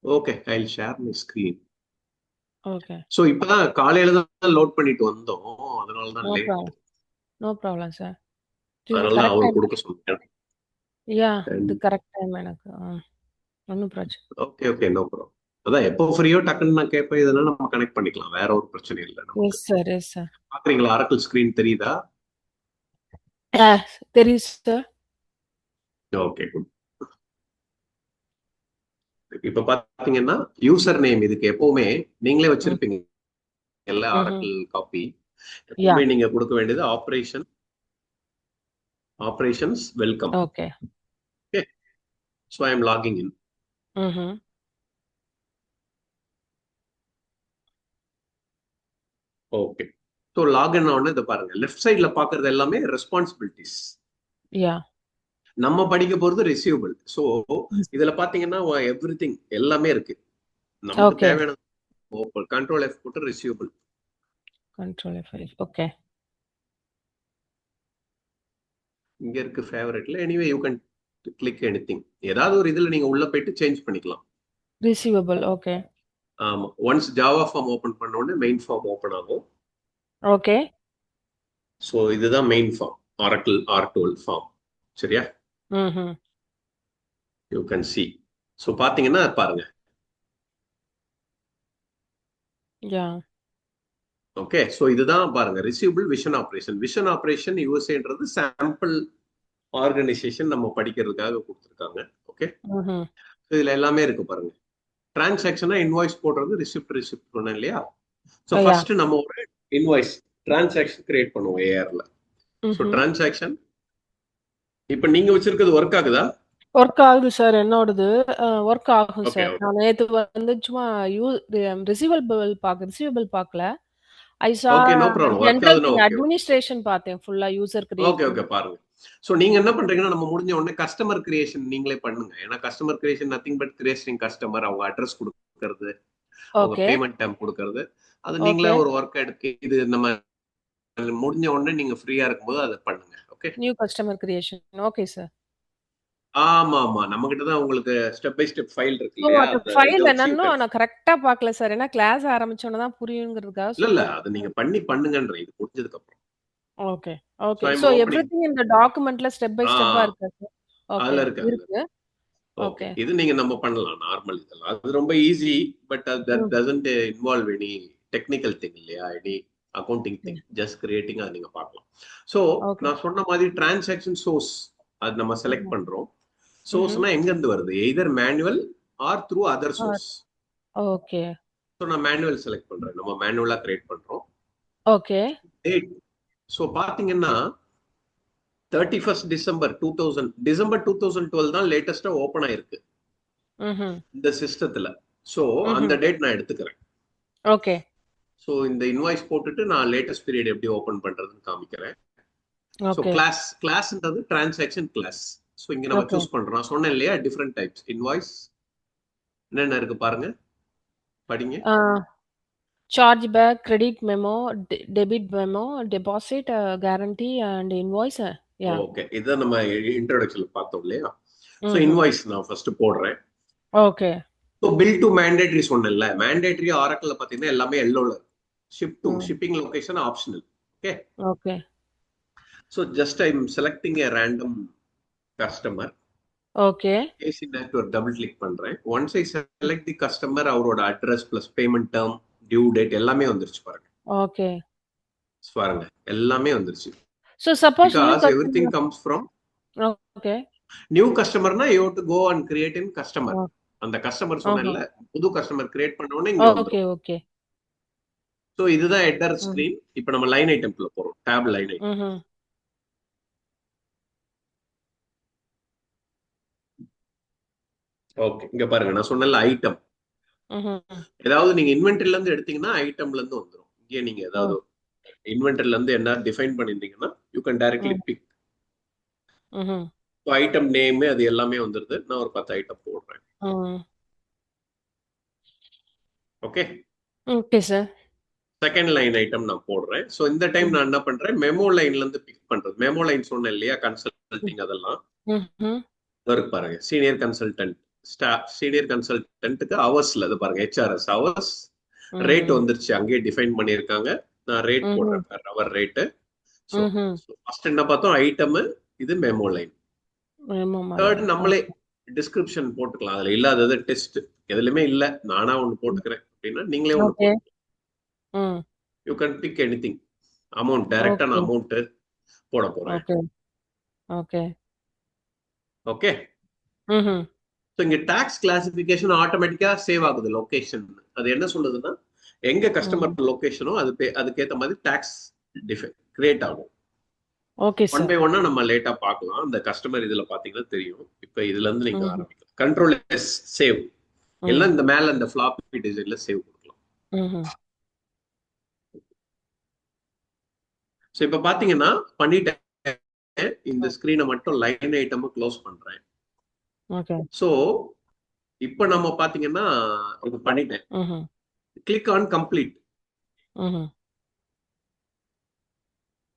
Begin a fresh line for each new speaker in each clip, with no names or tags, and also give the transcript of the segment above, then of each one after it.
Okay, I will share my screen.
Okay.
So இப்பதான் காலையில தான் லோட் பண்ணிட்டு வந்தோம், அதனால தான்
no
late.
Problem. No problem sir. இது
அதனால தான்
கரெக்ட்
அவர்
டைம்.
கொடுக்க சொன்னேன்.
இது கரெக்ட் டைம் எனக்கு. ஒன்றும் பிரச்சனை.
Okay okay, no problem. அதான் எப்போ ஃப்ரீயோ டக்குன்னு நான் கேட்பேன், இதெல்லாம் நம்ம கனெக்ட் பண்ணிக்கலாம், வேற ஒரு பிரச்சனை இல்லை நமக்கு.
Yes sir, yes sir.
பாக்குறீங்களா, ஆரக்கிள் ஸ்கிரீன் தெரியுதா?
தெரியுது சார்.
Okay, good. இப்ப பாத்தீங்கன்னா யூசர் நேம் இதுக்கு எப்பவுமே நீங்களே வச்சிருப்பீங்க எல்லா ஆரக்கிள் காப்பி.
யா.
எப்பவுமே நீங்க கொடுக்க வேண்டியது operations welcome.
Okay.
Okay, so I am logging in. Okay, so login ஆன இதை பாருங்க, லெஃப்ட் சைட்ல பாக்குறது எல்லாமே ரெஸ்பான்சிபிலிட்டிஸ்.
யா.
நம்ம படிக்க போறது ரிசீவபிள். ஸோ இதுல பாத்தீங்கன்னா எவ்ரி திங் எல்லாமே இருக்கு. நமக்கு
ஓகே.
தேவையான கண்ட்ரோல் எஃப் போட்டு ரிசீவபிள்.
Control F5. ஓகே.
இங்க இருக்கு ஃபேவரட்ல. Anyway you can click anything. ஏதாவது ஒரு இதுல நீங்க உள்ள போயிட்டு சேஞ்ச் பண்ணிக்கலாம்.
ரிசீவபிள். ஓகே.
ஆமா, ஒன்ஸ் ஜாவா ஃபார்ம் ஓபன் பண்ண உடனே மெயின் ஃபார்ம் ஓபன் ஆகும்.
ஓகே.
ஸோ இதுதான் main form, Oracle R12 form. சரியா? You can see. ஸோ பாத்தீங்கன்னா பாருங்க.
யா.
ஓகே, ஸோ இதுதான் பாருங்க, receivable vision operation. Vision operation யூஎஸ்ஏன்றது சாம்பிள் ஆர்கனைசேஷன் நம்ம படிக்கிறதுக்காக கொடுத்துருக்காங்க. ஓகே, இதுல எல்லாமே இருக்கு பாருங்க. டிரான்சாக்ஷனா இன்வாய்ஸ் போடுறது, ரிசிப்ட் சொன்னேன் இல்லையா? ஸோ ஃபர்ஸ்ட் நம்ம ஒரு இன்வாய்ஸ் டிரான்சாக்ஷன் கிரியேட் பண்ணுவோம் ஏஆர்ல. ஸோ டிரான்சாக்ஷன் இப்போ நீங்க வச்சிருக்கிறது ஒர்க் ஆகுதா?
ஒர்க் ஆகுது சார். என்னோடது ஒர்க் ஆகும்
ஓகே
சார். நான் நேத்து வந்து சும்மா ரிசீவபிள் பார்க்கல. I saw
okay, no problem. Work
general
ஆகுதுன்னா
திங்
ஓகே.
அட்மினிஸ்ட்ரேஷன் பார்த்தேன் ஃபுல்லா யூசர்
ஓகே
கிரியேஷன்.
ஓகே, பாருங்க. ஸோ நீங்க என்ன பண்றீங்கன்னா, நம்ம முடிஞ்ச உடனே கஸ்டமர் கிரியேஷன் நீங்களே பண்ணுங்க. ஏன்னா customer creation nothing but creating customer, அவங்க அட்ரஸ் கொடுக்கறது, அவங்க
ஓகே.
பேமெண்ட் டைம் கொடுக்கறது, அது நீங்களே
ஓகே.
ஒரு ஒர்க் எடுத்து இது நம்ம முடிஞ்ச உடனே நீங்க ஃப்ரீயா இருக்கும்போது அதை பண்ணுங்க. Okay,
new customer creation. Okay sir.
ஆமா ஆமா, நம்ம கிட்ட தான் உங்களுக்கு ஸ்டெப் பை ஸ்டெப் ஃபைல் இருக்கு
ஸோ
இல்லையா,
அந்த
இதை
ஃபைல்
வச்சு
என்னன்னு நான் கரெக்ட்டா பார்க்கல சார். ஏன்னா கிளாஸ் ஆரம்பிச்சோன தான் புரியுங்கிறதுக்காக.
இல்ல இல்ல, அது நீங்க பண்ணுங்கன்ற இது முடிஞ்சதுக்கு அப்புறம்.
Okay.
So
okay.
I
so
am opening.
Everything இந்த டாக்குமெண்ட்ல ஸ்டெப் பை ஸ்டெப்பா இருக்கா சார்? ஓகே.
அதுல இருக்கு, அதுல
இருக்கு.
ஓகே.
ஓகே.
இது நீங்க நம்ம பண்ணலாம் நார்மல் இதெல்லாம். அது ரொம்ப easy. But that doesn't involve any technical thing இல்லையா, any accounting thing. Just creating, அதை நீங்க பார்க்கலாம். ஸோ நான் சொன்ன மாதிரி டிரான்சாக்ஷன் சோர்ஸ் அது நம்ம செலக்ட் பண்றோம். சோர்ஸ்னா எங்க இருந்து வருது, either manual or through other source.
Okay.
So நான் மேனுவல் செலக்ட் பண்றேன். நம்ம மேனுவலா கிரியேட் பண்றோம்.
ஓகே.
டேட். ஸோ பாத்தீங்கன்னா 31st டிசம்பர் 2012 தான் லேட்டஸ்டா ஓபன் ஆயிருக்கு இந்த சிஸ்டத்துல. சோ அந்த டேட் நான் எடுத்துக்கிறேன்.
ஓகே.
சோ இந்த இன்வாய்ஸ் போட்டுட்டு நான் லேட்டஸ்ட் பீரியட் எப்படி ஓபன் பண்றதுன்னு காமிக்கிறேன். So
okay.
கிளாஸ்ன்றது டிரான்சாக்ஷன் கிளாஸ். சோ இங்க நம்ம சூஸ் பண்றோம். நான் சொன்னேன் இல்லையா, டிஃபரெண்ட் டைப்ஸ் இன்வாய்ஸ் என்னென்ன இருக்கு பாருங்க, படிங்க.
Charge back, credit memo, debit memo, deposit, guarantee and invoice.
Okay, இதான் நம்ம இன்ட்ரோடக்ஷன்ல பார்த்தோம் இல்லையா. சோ இன்வாய்ஸ் நான் ஃபர்ஸ்ட் போடுறேன்.
Okay.
So bill to mandatory சொன்னேன்ல, மேண்டேட்டரி ஆரக்கிள்ல பார்த்தீங்கன்னா எல்லாமே எல்லோல. Shipping location optional. Okay.
Okay.
So just I am selecting a random customer.
Okay.
AC network double click பண்றேன். Once I select the customer, அவரோட address plus payment term, due date எல்லாமே வந்துருச்சு பாருங்க.
ஓகே.
பாருங்க, எல்லாமே வந்துருச்சு.
So suppose new
Because everything
customer.
comes from
Okay.
New கஸ்டமர்னா you have to go and create in customer. அந்த கஸ்டமர் சொன்னேன்ல, புது கஸ்டமர் கிரியேட் பண்ண உடனே இங்க வந்துரும்.
ஓகே.
சோ இதுதான் ஹெட்டர் ஸ்கிரீன். இப்போ நம்ம லைன் ஐட்டம்ல போறோம். Top line item. ஓகே, இங்க பாருங்க, நான் சொன்னல ஐட்டம். ஏதாவது நீங்க இன்வென்டரில இருந்து எடுத்தீங்கன்னா ஐட்டம்ல இருந்து வந்துரும். இங்கே நீங்க ஏதாவது இன்வென்டரில இருந்து என்ன டிஃபைன் பண்ணிருந்தீங்கன்னா you can directly pick. Item name அது எல்லாமே வந்துருது. நான் ஒரு 10 ஐட்டம் போடுறேன். Okay.
Okay sir.
Second line item நான் போடுறேன். சோ இந்த டைம் நான் என்ன பண்றேன், மெமோ லைன்ல இருந்து பிக் பண்றது. மெமோ லைன் சொன்னேன் இல்லையா, கன்சல்டிங் அதெல்லாம் இருக்கு பாருங்க. சீனியர் கன்சல்டன்ட் சீனியர் கன்சல்டன்ட்டுக்கு ஹவர்ஸ்ல இது பாருங்க ஹெச்ஆர்எஸ் ஹவர்ஸ் ரேட்
ம்
வந்துருச்சு, அங்கேயே டிஃபைன் பண்ணியிருக்காங்க. நான் ரேட்
ம்ஹ்ம்.
போடுறேன் per hour ரேட்டு. ஸோ
ம்ஹ்ம்.
ஃபர்ஸ்ட் என்ன பார்த்தோம், ஐட்டம், இது மெமோ லைன்.
ஆமாமா
தேர்ட்
லைன்.
நம்மளே டிஸ்கிரிப்ஷன் போட்டுக்கலாம். அதுல இல்லாதது டெஸ்ட், எதுலையுமே இல்ல நானா ஒண்ணு போட்டுக்கிறேன் அப்படின்னா நீங்களே ஒண்ணு
ஓகே.
போட்டு
ம்.
You can pick any amount டைரக்டா நான்
ஓகே.
அமௌண்ட் போட போறேன்.
ஓகே. ஓகே.
ஓகே.
ம்ஹ்ம்.
ஸோ இங்க டாக்ஸ் கிளாசிபிகேஷன் ஆட்டோமேட்டிக்கா சேவ் ஆகுது லொகேஷன். அது என்ன சொல்லுதுன்னா எங்க
ம்.
கஸ்டமர் லொகேஷனோ அதுக்கேற்ற மாதிரி டாக்ஸ் கிரியேட் ஆகும்.
Okay
one by
sir.
ஒன்னா நம்ம லேட்டா பார்க்கலாம். அந்த கஸ்டமர் இதுல பாத்தீங்கன்னா தெரியும். இப்ப இதுல இருந்து நீங்க
ம்ஹ்ம்.
ஆரம்பிக்கலாம். கண்ட்ரோல் எஸ் சேவ் எல்லாம்
ம்.
இந்த மேல இந்த ஃபிளாப்பி டிசைன்ல சேவ் கொடுக்கலாம்.
ம்ஹ்ம்.
ஸோ இப்ப பாத்தீங்கன்னா பண்ணிட்டேன். இந்த ஸ்கிரீனை மட்டும் லைன் ஐட்டம் க்ளோஸ் பண்றேன்.
ஓகே.
ஸோ இப்ப நம்ம பாத்தீங்கன்னா இது பண்ணிட்டேன்.
ம்ஹ்ம்.
Click on complete.
ம்ஹ்ம்.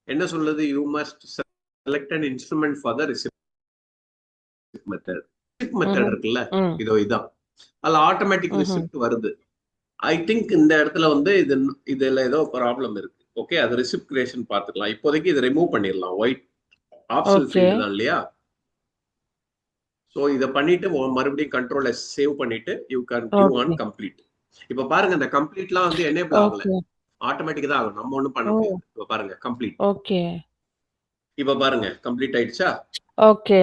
என்ன சொல்லுது, you must select an instrument for the receipt method. Method
ம்ஹ்ம்.
இருக்குல்ல,
ம்.
இதோ இதான். அதுல ஆட்டோமேட்டிக்
ம்ஹ்ம்.
ரிசிப்ட் வருது. ஐ திங்க் இந்த இடத்துல வந்து இதுல ஏதோ ப்ராப்ளம் இருக்கு. ஓகே, அது ரிசிப்ட் கிரியேஷன் பார்த்துக்கலாம். இப்போதைக்கு இதை ரிமூவ் பண்ணிடலாம். White optional
okay.
ஃபீல்டு தான் இல்லையா? ஸோ இதை பண்ணிட்டு மறுபடியும் கண்ட்ரோல் எஸ் சேவ் பண்ணிட்டு you can queue on
okay.
Complete. இப்ப பாருங்க இந்த கம்ப்ளீட்லாம் வந்து எனேபிள் ஆகல,
ஓகே.
ஆட்டோமேட்டிக் தான் ஆகும். நம்ம ஒண்ணும் பண்ண
ஓ!
முடியாது. இப்ப பாருங்க கம்ப்ளீட்.
ஓகே.
இப்ப பாருங்க கம்ப்ளீட் ஆயிடுச்சா?
ஓகே.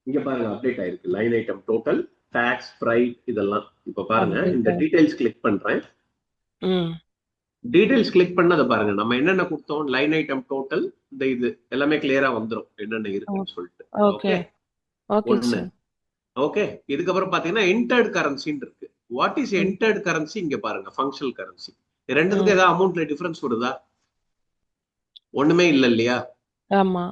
இங்க பாருங்க அப்டேட் ஆயிருக்கு. Line item total, tax, freight இதெல்லாம். இப்ப பாருங்க இந்த
அப்டேட்.
டீடைல்ஸ் கிளிக் பண்றேன்.
ம்.
டீடைல்ஸ் கிளிக் பண்ணதை பாருங்க, நம்ம என்னென்ன கொடுத்தோம், லைன் ஐட்டம் டோட்டல், இந்த இது எல்லாமே கிளியரா வந்துடும் என்னென்ன இருக்குன்னு சொல்லிட்டு.
ஓகே.
ஓகே,
ஓகே
ஒண்ணு.
சார்.
ஓகே, இதுக்கப்புறம் பாத்தீங்கன்னா என்டர்ட் கரன்சின்னு இருக்கு. வாட் இஸ்
ம்.
Entered currency? இங்க பாருங்க ஃபங்க்ஷனல் கரன்சி.
ம்.
ரெண்டுத்துக்கு ஏதாவது அமௌண்ட்ல டிஃபரன்ஸ் வருதா? ஒண்ணுமே இல்ல இல்லையா?
ஆமா.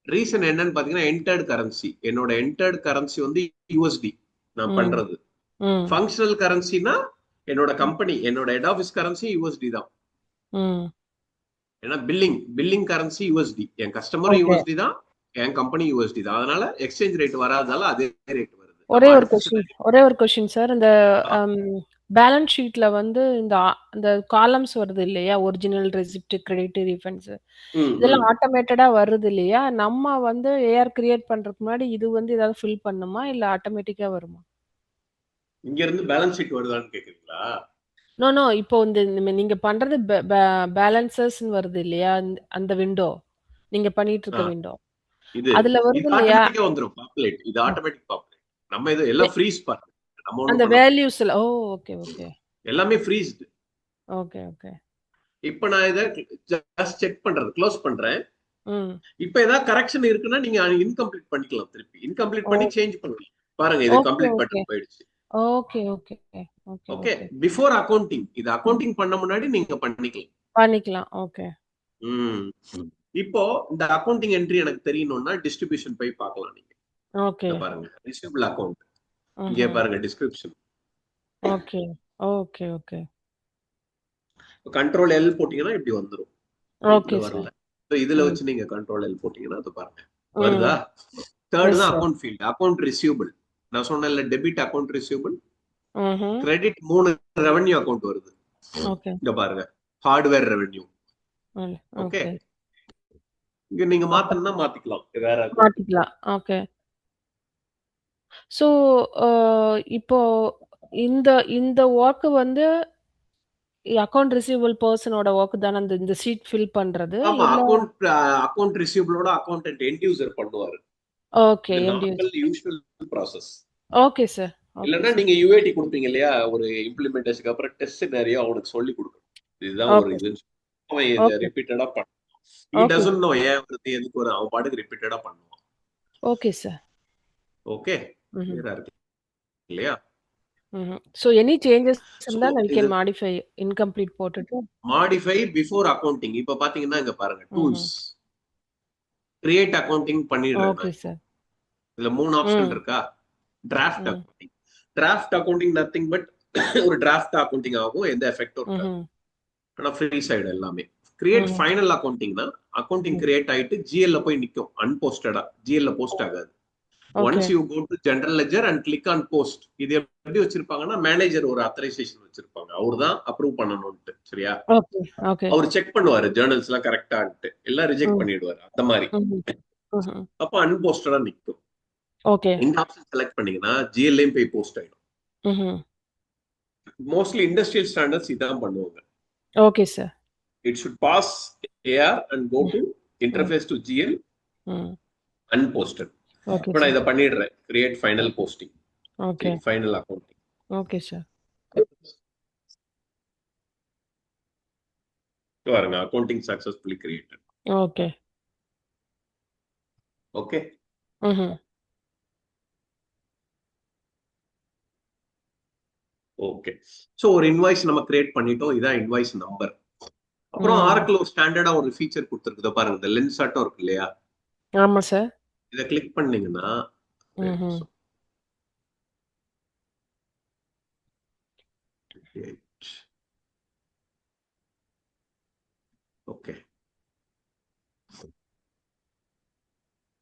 ரீசன் என்னன்னு பாத்தீங்கன்னா என்டர்ட் கரன்சி, என்னோட என்டர்ட் கரன்சி வந்து யூஎஸ்டி நான்
ம்.
பண்றது.
ம்.
ஃபங்க்ஷனல் கரன்சினா என்னோட கம்பெனி, என்னோட ஹெட் ஆஃபீஸ் கரன்சி யூஎஸ்டி தான்.
ம்.
ஏன்னா பில்லிங் கரன்சி யூஎஸ்டி, என் கஸ்டமரும்
ஓகே.
யூஎஸ்டி தான், என் கம்பெனி யூஎஸ்டி தான். அதனால எக்ஸ்சேஞ்ச் ரேட் வராதனால அதே ரேட் வருது.
ஒரே
நம்ம
ஒரு
அடுத்த
கொஸ்டின் ஒரே ஒரு கொஸ்டின் சார். இந்த பேலன்ஸ் ஷீட்ல வந்து இந்த காலம்ஸ் வருது இல்லையா? ஒரிஜினல், ரெசிப்ட், கிரெடிட், ரீஃபண்ட்ஸ் இதெல்லாம் ஆட்டோமேட்டடா வருது இல்லையா? நம்ம வந்து ஏஆர் கிரியேட் பண்றதுக்கு முன்னாடி இது வந்து ஏதாவது ஃபில் பண்ணுமா? இல்ல ஆட்டோமேட்டிக்கா வருமா?
இங்க இருந்து பேலன்ஸ் ஷீட் வருதான்னு கேக்குறீங்களா?
No, no. இப்போ இந்த நீங்க பண்றது பேலன்சஸ்ன்னு வருது இல்லையா? அந்த விண்டோ. நீங்க பண்ணிட்டு இருக்க விண்டோ.
இது
அதுல
இது
வருது இல்லையா?
ஆட்டோமேட்டிக்கா வந்துரும் பாப்புலேட். இது ஆட்டோமேட்டிக் பாப்புலேட். நம்ம இது எல்லாம் ஃப்ரீஸ் பாருங்க. நம்ம
அந்த
ஒண்ணும் பண்ண
வேல்யூஸ்ல ஓகே, ஓகே.
எல்லாமே ஃப்ரீஸ்டு.
Okay, okay.
இப்ப நான் இதை ஜஸ்ட் செக் பண்றது, க்ளோஸ் பண்றேன்.
ம்.
இப்ப ஏதாவது கரெக்ஷன் இருக்குன்னா நீங்க இன்கம்ப்ளீட் பண்ணிக்கலாம். திருப்பி இன்கம்ப்ளீட்
ஓ
பண்ணி சேஞ்ச் பண்ணலாம். பாருங்க இது
ஓகே,
கம்ப்ளீட்
ஓகே.
பட்டன் போயிடுச்சு.
Okay, okay. Okay,
okay,
okay.
Before accounting. இது அக்கவுண்டிங் பண்ண முன்னாடி நீங்க பண்ணிக்கலாம்.
பண்ணிக்கலாம். ஓகே.
ம். இப்போ இந்த அக்கவுண்டிங் என்ட்ரி எனக்கு தெரியணும்னா டிஸ்ட்ரிபியூஷன் போய் பார்க்கலாம் நீங்க.
ஓகே.
இங்க பாருங்க ரிசீவபிள் அக்கவுண்ட். இங்க
ம்ஹ்ம்.
பாருங்க description.
Okay. Okay, okay.
Control L போட்டீங்கன்னா இப்படி வந்துரும்.
ஓகே
இது
சார்.
வரல. இதுல
ம்.
வச்சு நீங்க கண்ட்ரோல் எல் போட்டீங்கன்னா அது பாருங்க
ம்.
வருதா? தேர்ட்
எஸ்
தான்
sir.
Account field. Account receivable நான் சொன்னேன்ல, டெபிட் அக்கவுண்ட் ரிசீவபிள்,
ம்ஹ்ம்.
கிரெடிட் 3 ரெவென்யூ அக்கவுண்ட் வருது.
ஓகே.
இங்க பாருங்க ஹார்ட்வேர் ரெவென்யூ. Okay,
okay.
இங்க நீங்க மாத்தணும்னா மாத்திக்கலாம் வேற அக்கவுண்ட்.
மாத்திக்கலாம். ஓகே. ஸோ அ இப்போ இந்த இந்த வொர்க் வந்து அக்கவுண்ட் ரிசீவபிள் பெர்சனோட வொர்க் தான இந்த ஷீட் ஃபில் பண்றது?
ஆமா,
இல்ல
அக்கவுண்ட் ரிசீவபிளோட அக்கவுண்டன்ட் எண்ட் யூசர் பண்ணுவாரு.
ஓகே.
இது
empty
normal usual process.
Okay sir. Okay
இல்லன்னா
சார்.
நீங்க யுஏடி கொடுப்பீங்க இல்லையா, ஒரு இம்ப்ளிமெண்டேஷனுக்கு அப்புறம் டெஸ்ட் சினாரியோ அவனுக்கு சொல்லி கொடுக்கணும். இதுதான் ஒரு
ஓகே.
இதுன்னு அவன் இதை
ஓகே.
ரிப்பீட்டடா பண்ணுவான். He
okay.
doesn't know ஏன் வருது எதுக்கு வரும், அவன் பாட்டுக்கு ரிப்பீட்டடா பண்ணுவான்.
Okay sir.
ஓகே,
ம்ஹ்ம்.
கிளியரா இருக்கு இல்லையா?
ம்ஹ்ம். ஸோ எனி சேஞ்சஸ்
ஸோ
இருந்தா we
இது
can modify இன்கம்ப்ளீட் போட்டுட்டு
மாடிஃபை பிஃபோர் அக்கவுண்டிங். இப்ப பாத்தீங்கன்னா இங்க பாருங்க
ம்ஹ்ம்.
டூல்ஸ், கிரியேட் அக்கவுண்டிங் பண்ணிடுறேன்
ஓகே
நான்.
சார்.
இதுல 3 ஆப்ஷன்
ம்.
இருக்கா? டிராஃப்ட்
ம்.
Accounting. Draft accounting nothing but ஒரு டிராஃப்ட் அக்கவுண்டிங் ஆகும், எந்த எஃபெக்டும் இருக்காது.
ம்ஹ்ம்.
ஆனா ஃப்ரீ சைடு எல்லாமே. கிரியேட்
ம்ஹ்ம்.
ஃபைனல் அக்கவுண்டிங்னா அக்கவுண்டிங்
ம்.
கிரியேட் ஆயிட்டு ஜிஎல்ல போய் நிக்கும் அன்போஸ்டடா, ஜிஎல்ல போஸ்ட் ஆகாது.
Okay.
Once you go to general ledger and click on post, இது எப்படி வச்சிருப்பாங்கன்னா மேனேஜர் ஒரு அத்தரைசேஷன் வச்சிருப்பாங்க, அவர் தான் அப்ரூவ் பண்ணணும்ட்டு. சரியா?
ஓகே. ஓகே.
அவர் செக் பண்ணுவாரு ஜேர்னல்ஸ் எல்லாம் கரெக்டான்ட்டு, எல்லாம் ரிஜெக்ட்
ம்.
பண்ணிடுவாரு அந்த மாதிரி.
ம்ஹ்ம். ம்ஹ்ம்.
அப்போ அன்போஸ்டடா நிற்கும்.
ஓகே.
இந்த ஆப்ஷன் செலக்ட் பண்ணீங்கன்னா ஜிஎல்லையும் போய் போஸ்ட் ஆயிடும்.
ம்ஹ்ம்.
மோஸ்ட்லி இண்டஸ்ட்ரியல் ஸ்டாண்டர்ட்ஸ் இதான் பண்ணுவாங்க.
Okay sir.
It should pass AR and go
ம்.
to
ம்.
interface to GL
hmm.
unposted.
Okay
இப்போ நான்
சார்.
இதை பண்ணிடுறேன், create final posting,
okay.
Final accounting.
Okay sir.
பாருங்க, accounting successfully created.
Okay.
Okay.
Hmm.
Okay. So ஒரு invoice நம்ம create பண்ணிட்டோம், இதான் இன்வாய்ஸ் நம்பர். அப்புறம்
ம்.
ஆரக்கிள் ஒரு ஸ்டாண்டர்டா ஒரு ஃபீச்சர் கொடுத்துருக்குது பாருங்க, இந்த லென்ஸ் ஆட்டம் இருக்கு இல்லையா,
ஆமா சார்.
இதை கிளிக் பண்ணீங்கன்னா
ம்ஹ்ம்.
ஓகே,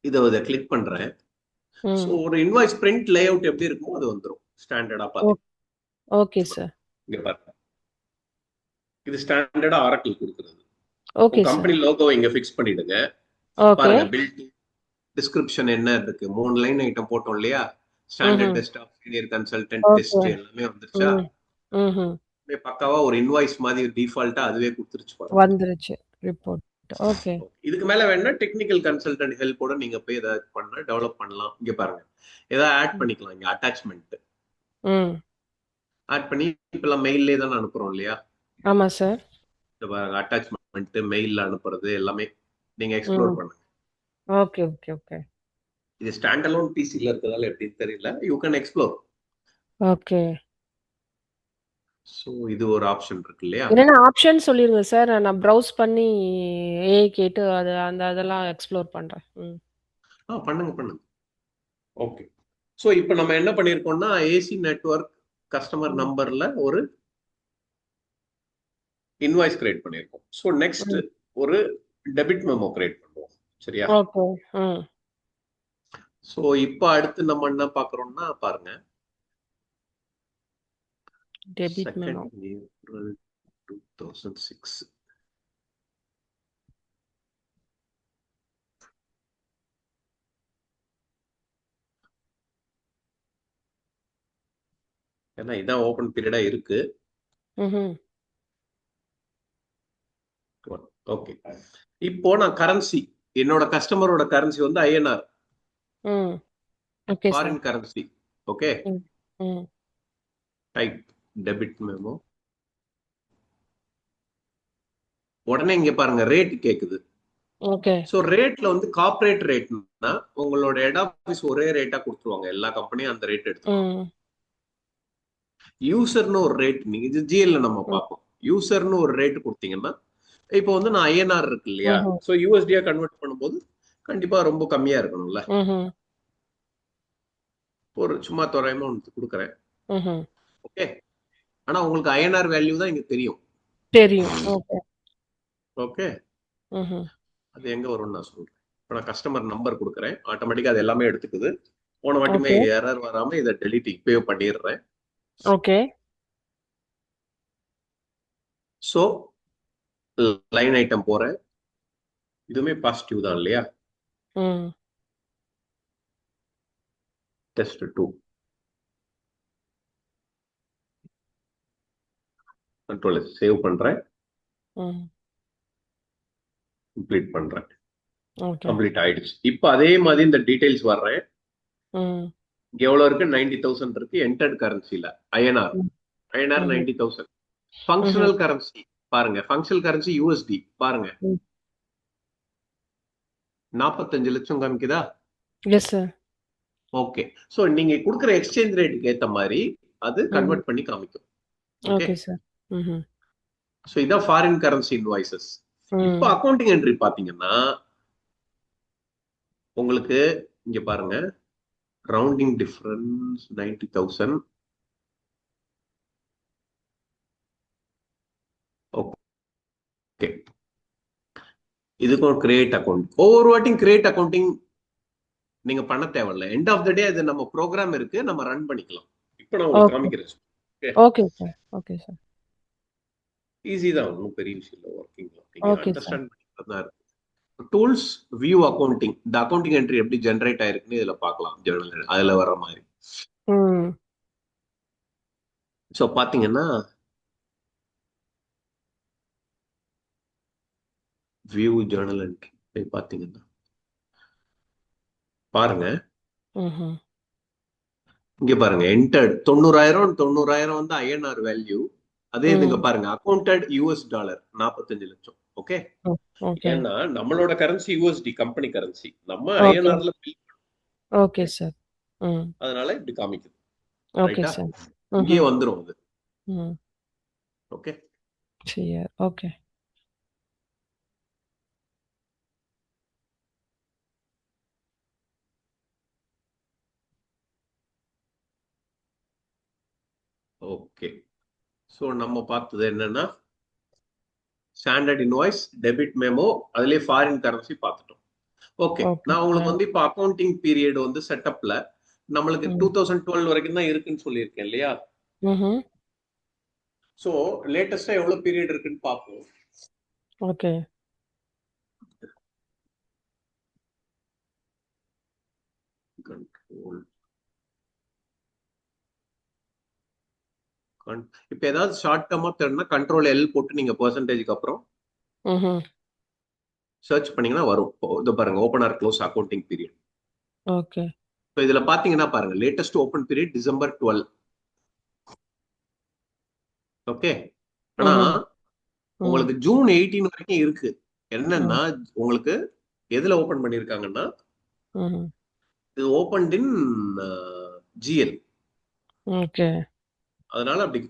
இதை கிளிக் பண்றேன். ஸோ
ம்.
ஒரு இன்வாய்ஸ் பிரிண்ட் லே அவுட் எப்படி இருக்குமோ அது வந்துடும் ஸ்டாண்டர்டா
ஓ
பார்த்து.
Okay sir.
இங்க பாருங்க, இது ஸ்டாண்டர்டா ஆரக்கிள் கொடுக்குறது.
Okay sir.
கம்பெனி லோகோ இங்க ஃபிக்ஸ் பண்ணிடுங்க.
ஓகே.
பாருங்க, பில் டிஸ்கிரிப்ஷன் என்ன இருக்கு, 3 லைன் ஐட்டம் போட்டோம் இல்லையா, ஸ்டாண்டர்ட்
ம்ஹ்ம்.
Desktop, senior consultant,
okay.
Test எல்லாமே வந்துருச்சா.
ம். ம்ஹ்ம்.
பக்காவா ஒரு இன்வாய்ஸ் மாதிரி டிஃபால்ட்டா அதுவே கொடுத்துருச்சு பாருங்க.
வந்துருச்சு ரிப்போர்ட். ஓகே.
இதுக்கு மேல வேணா டெக்னிக்கல் கன்சல்டன்ட் ஹெல்ப்போட நீங்க போய் ஏதாவது பண்ண டெவலப் பண்ணலாம். இங்க பாருங்க, ஏதாவது ஆட் பண்ணிக்கலாம். இங்க அட்டாச்மெண்ட்
ம்.
ஆட் பண்ணி இப்பெல்லாம் மெயிலே தானே அனுப்புறோம் இல்லையா.
ஆமா சார்.
இந்த பாருங்க, அட்டாச்மெண்ட் மெயில்ல அனுப்புறது எல்லாமே நீங்க எக்ஸ்ப்ளோர்
ம்.
பண்ணுங்க.
Okay, okay, okay.
இது ஸ்டாண்ட் அலோன் பிசில இருக்கிறதால எப்படின்னு தெரியல, you can explore.
Okay.
So இது ஒரு ஆப்ஷன் இருக்கு இல்லையா.
என்னென்ன ஆப்ஷன் சொல்லிருங்க சார். நான் ப்ரௌஸ் பண்ணி ஏஐ கேட்டு அதெல்லாம் எக்ஸ்ப்ளோர் பண்றேன். ம்.
பண்ணுங்க பண்ணுங்க. ஓகே. ஸோ இப்போ நம்ம என்ன பண்ணியிருக்கோம்னா, ஏசி நெட்வொர்க் கஸ்டமர்
ம்.
நம்பர்ல ஒரு இன்வாய்ஸ் கிரியேட் பண்ணியிருக்கோம். ஸோ நெக்ஸ்ட்
ம்.
ஒரு டெபிட் மெமோ கிரியேட் பண்ணுவோம். சரியா?
ஓகே. ம்.
ஸோ இப்போ அடுத்து நம்ம என்ன பார்க்குறோம்னா பாருங்க,
டெபிட் மெமோ.
2nd April 2006. ஏன்னா இதான் ஓப்பன் பீரியடா இருக்கு.
ம்ஹ்ம்.
ஓகே. இப்போ நான் கரன்சி, என்னோட கஸ்டமரோட கரன்சி வந்து ஐஎன்ஆர்,
ம். Okay sir.
Foreign currency. Okay,
ம். ம்.
Type debit memo. உடனே இங்க பாருங்க ரேட் கேக்குது.
ஓகே.
ஸோ ரேட்ல வந்து கார்ப்பரேட் ரேட்னா உங்களோட ஹெட் ஆஃபீஸ் ஒரே ரேட்டா கொடுத்துருவாங்க, எல்லா கம்பெனியும் அந்த ரேட் எடுத்துருவாங்க.
ம்.
யூசர்னு ஒரு ரேட், நீங்க இது ஜிஎல்ல நம்ம
ம்.
பார்ப்போம். யூசர்னு ஒரு ரேட் கொடுத்தீங்கன்னா, இப்போ வந்து நான் ஐஎன்ஆர் இருக்கு இல்லையா,
ம்ஹ்ம்.
ஸோ யூஎஸ்டியா கன்வெர்ட் பண்ணும்போது கண்டிப்பா ரொம்ப கம்மியா இருக்கணும்ல.
ம்ஹ்ம்.
ஒரு சும்மா தோராயமா ஒன்று கொடுக்குறேன்.
ம்ஹ்ம்.
ஓகே, ஆனா உங்களுக்கு ஐஎன்ஆர் வேல்யூ தான் இங்க தெரியும்.
தெரியும். ஓகே.
ஓகே,
ம்ஹ்ம்.
அது எங்க வரும்னு நான் சொல்றேன். இப்போ நான் கஸ்டமர் நம்பர் கொடுக்குறேன், ஆட்டோமேட்டிக்கா அது எல்லாமே எடுத்துக்குது. போன வாட்டியுமே
ஓகே.
எரர் வராம இதை டெலிட் இப்பவே பண்ணிடுறேன்.
ஓகே.
ஸோ லைன் ஐட்டம் போறேன், இதுவுமே பாசிட்டிவ் தான் இல்லையா.
ம்.
டெஸ்ட் 2 கண்ட்ரோல் சேவ் பண்றேன்,
ம்.
கம்ப்ளீட் பண்றேன்.
ஓகே.
கம்ப்ளீட் ஆயிடுச்சு. இப்போ அதே மாதிரி இந்த டீடைல்ஸ் வர்றேன்.
ம்.
இங்க எவ்வளவு இருக்கு, 90,000 இருக்கு என்டர்ட் கரன்சில INR.
Hmm.
INR
hmm.
90,000.
Hmm.
Functional currency பாருங்க, ஃபங்க்ஷனல் கரன்சி யூஎஸ்டி பாருங்க,
ம்.
45 லட்சம் காமிக்குதா.
Yes sir.
ஓகே. ஸோ நீங்க கொடுக்குற எக்ஸ்சேஞ்ச் ரேட்டுக்கு ஏத்த மாதிரி அது
ம்.
கன்வெர்ட் பண்ணி காமிக்கும். Okay,
okay sir. ம்ஹ்ம்.
ஸோ இதான் ஃபாரின் கரன்சி இன்வாய்சஸ். இப்போ
ம்.
அக்கௌண்டிங் என்ட்ரி பாத்தீங்கன்னா உங்களுக்கு இங்க பாருங்க, ரவுண்டிங் டிஃபரன்ஸ் 90,000. ஓகே, இதுக்கும் கிரியேட் அக்கௌண்ட். ஒவ்வொரு வாட்டியும் கிரியேட் அக்கௌண்டிங் நீங்க பண்ண தேவையில்ல. எண்ட் ஆஃப் த டே அது நம்ம ப்ரோக்ராம் இருக்கு, நம்ம ரன் பண்ணிக்கலாம். இப்போ நான் உங்களுக்கு காமிக்கிறேன்.
Okay sir. Okay sir.
Easy தான், ஒன்றும் பெரிய விஷயம் இல்லை. ஒர்க்கிங்ல நீங்க
ஓகே சார்.
அண்டர்ஸ்டாண்ட் பண்ணிட்டு தான் இருக்கு. டூல்ஸ், வியூ அக்கவுண்டிங், இந்த அக்கவுண்டிங் என்ட்ரி எப்படி ஜென்ரேட் ஆயிருக்குன்னு இதுல பார்க்கலாம். ஜெர்னல் அதுல வர்ற மாதிரி. ஸோ பாத்தீங்கன்னா வியூ ஜேர்னல் என்ட்ரி பாத்தீங்கன்னா பாருங்க, இங்க பாருங்க என்டர்ட் 90,000 வந்து ஐஎன்ஆர் வேல்யூ. அதே இதுங்க பாருங்க அக்கவுண்டட் யூஎஸ் டாலர் 45 லட்சம். ஓகே, ஏன்னா நம்மளோட கரன்சி யூஎஸ்டி கம்பெனி கரன்சி, நம்ம ஐஎன்ஆர்ல பில்.
Okay sir.
அதனால இப்படி காமிக்குது.
Okay sir.
இங்கே வந்துரும் அது. ஓகே
சரி. ஓகே.
ஓகே, ஸோ நம்ம பார்த்தது என்னன்னா ஸ்டாண்டர்ட் இன்வாய்ஸ், டெபிட் மெமோ, அதுலயே ஃபாரின் கரன்சி பார்த்துட்டோம். ஓகே, நான் உங்களுக்கு வந்து இப்போ அக்கவுண்டிங் பீரியட் வந்து செட்டப்ல நம்மளுக்கு 2012 வரைக்கும் தான் இருக்குன்னு சொல்லியிருக்கேன் இல்லையா? ஸோ லேட்டஸ்டா எவ்வளவு பீரியட் இருக்குன்னு பார்ப்போம்.
ஓகே.
கண்ட்ரோல், இப்ப ஏதாவது ஷார்ட் டேர்மா தேடனா கண்ட்ரோல் எல் போட்டு நீங்க பெர்சன்டேஜ்க்கு அப்புறம் சர்ச் பண்ணீங்கன்னா வரும். இது பாருங்க, open or close accounting period.
Okay.
இப்போ இதுல பாத்தீங்கன்னா பாருங்க, latest open period December 12. Okay, ஆனா உங்களுக்கு ஜூன் 18 வரைக்கும் இருக்கு. என்னன்னா உங்களுக்கு எதுல ஓபன் பண்ணிருக்காங்கன்னா இது ஓபன் இன் ஜிஎல்.
ஓகே,
அதனால அப்படி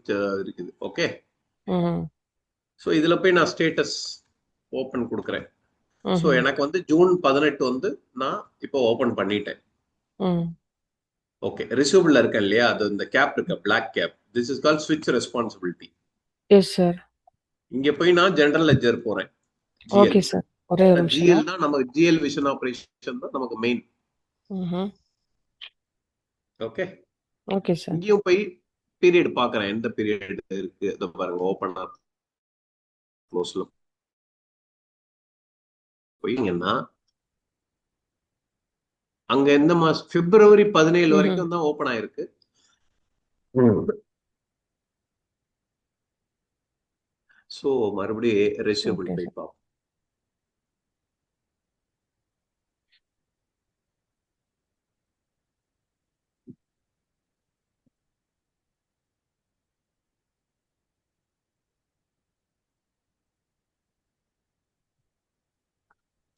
இருக்குது. ஓகே, ஸோ இதுல போய் நான் ஸ்டேட்டஸ் ஓபன் கொடுக்குறேன். ஸோ எனக்கு வந்து ஜூன் 18 வந்து நான் இப்போ ஓபன் பண்ணிட்டேன். ஓகே, ரிசீவபிள் இருக்கேன் இல்லையா, அது இந்த கேப் இருக்கு, black cap. This is call ஸ்விட்ச் ரெஸ்பான்சிபிலிட்டி.
Yes sir.
இங்க போய் நான் ஜெனரல் லெட்ஜர் போறேன்.
Okay sir. ஒரே ஒரு நிமிஷம்.
ஜிஎல் தான் நமக்கு, ஜிஎல் விஷன் ஆபரேஷன் தான் நமக்கு மெயின். Okay,
okay sir.
இங்கேயும் போய் பீரியட் பாக்குறேன், எந்த பீரியட் இருக்கு. இத பாருங்க, ஓபன் ஆர் க்ளோஸ்ல போயிங்கன்னா அங்க எந்த மாசம், பிப்ரவரி 17 வரைக்கும் தான் ஓபன் ஆயிருக்கு. சோ மறுபடியும் ரெசியூபிள் போய் பார்ப்போம்.